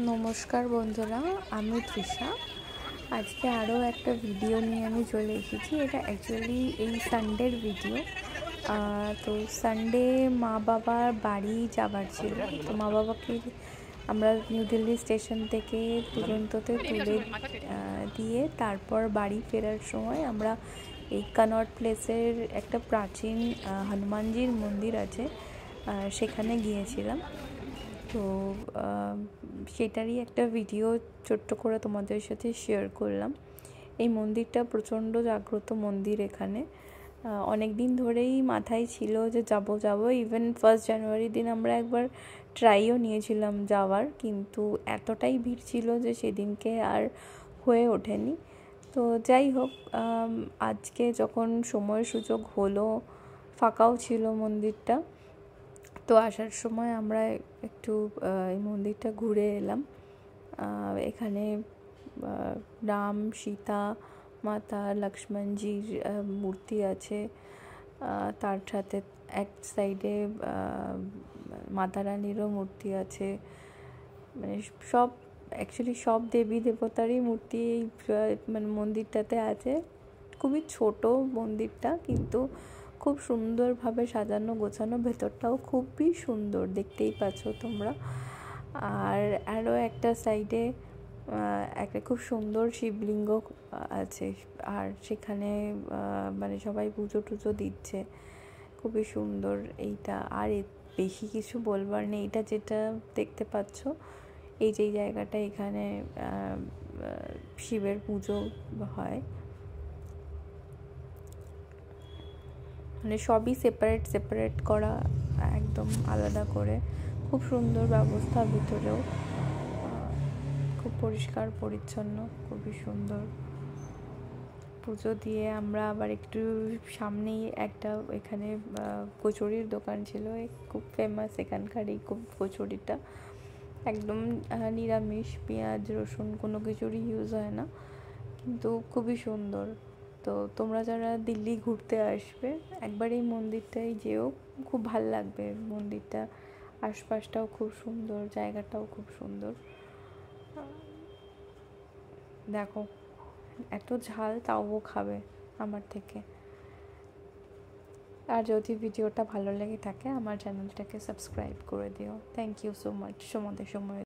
নমস্কার বন্ধুরা, আমি তৃষা। আজকে আরও একটা ভিডিও নিয়ে আমি চলে এসেছি। এটা অ্যাকচুয়ালি এই সানডের ভিডিও। তো সানডে মা বাবার বাড়ি যাবার ছিল। তো মা বাবাকে আমরা নিউ দিল্লি স্টেশন থেকে দুরন্ততে তুলে দিয়ে তারপর বাড়ি ফেরার সময় আমরা এই কনট প্লেসের একটা প্রাচীন হনুমানজির মন্দির আছে, সেখানে গিয়েছিলাম। তো সেটারই একটা ভিডিও ছোট্ট করে তোমাদের সাথে শেয়ার করলাম। এই মন্দিরটা প্রচণ্ড জাগ্রত মন্দির। এখানে অনেক দিন ধরেই মাথায় ছিল যে যাব। ইভেন 1 জানুয়ারি দিন আমরা একবার ট্রাইও নিয়েছিলাম যাওয়ার, কিন্তু এতটাই ভিড় ছিল যে সেদিনকে আর হয়ে ওঠেনি। তো যাই হোক, আজকে যখন সময় সুযোগ হলো, ফাঁকাও ছিল মন্দিরটা, তো আসার সময় আমরা একটু এই মন্দিরটা ঘুরে এলাম। এখানে রাম, সীতা মাতা, লক্ষ্মণজির মূর্তি আছে। তার সাথে এক সাইডে মাতা রানীরও মূর্তি আছে। মানে সব দেবী দেবতারই মূর্তি এই মানে মন্দিরটাতে আছে। খুবই ছোট মন্দিরটা, কিন্তু খুব সুন্দরভাবে সাজানো গোছানো। ভেতরটাও খুবই সুন্দর, দেখতেই পাচ্ছ তোমরা। আর আরও একটা সাইডে একটা খুব সুন্দর শিবলিঙ্গ আছে, আর সেখানে মানে সবাই পুজো টুজো দিচ্ছে। খুবই সুন্দর এইটা। আর বেশি কিছু বলবার নেই। এটা যেটা দেখতে পাচ্ছ, এই যে জায়গাটা, এখানে শিবের পুজো হয়। মানে সবই সেপারেট করা, একদম আলাদা করে। খুব সুন্দর ব্যবস্থা, ভিতরেও খুব পরিষ্কার পরিচ্ছন্ন, খুবই সুন্দর। পুজো দিয়ে আমরা আবার একটু সামনেই একটা এখানে কচুরির দোকান ছিল, খুব ফেমাস এখানকার এই কচুরিটা। একদম নিরামিষ, পেঁয়াজ রসুন কোনো কিছুরই ইউজ হয় না, কিন্তু খুবই সুন্দর। তো তোমরা যারা দিল্লি ঘুরতে আসবে, একবার এই মন্দিরটাই যেও, খুব ভাল লাগবে। মন্দিরটা আশপাশটাও খুব সুন্দর, জায়গাটাও খুব সুন্দর। দেখো, এত ঝাল তাও খাবে আমার থেকে। আর যদি ভিডিওটা ভালো লেগে থাকে, আমার চ্যানেলটাকে সাবস্ক্রাইব করে দিও। থ্যাংক ইউ সো মাচ তোমাদের সময়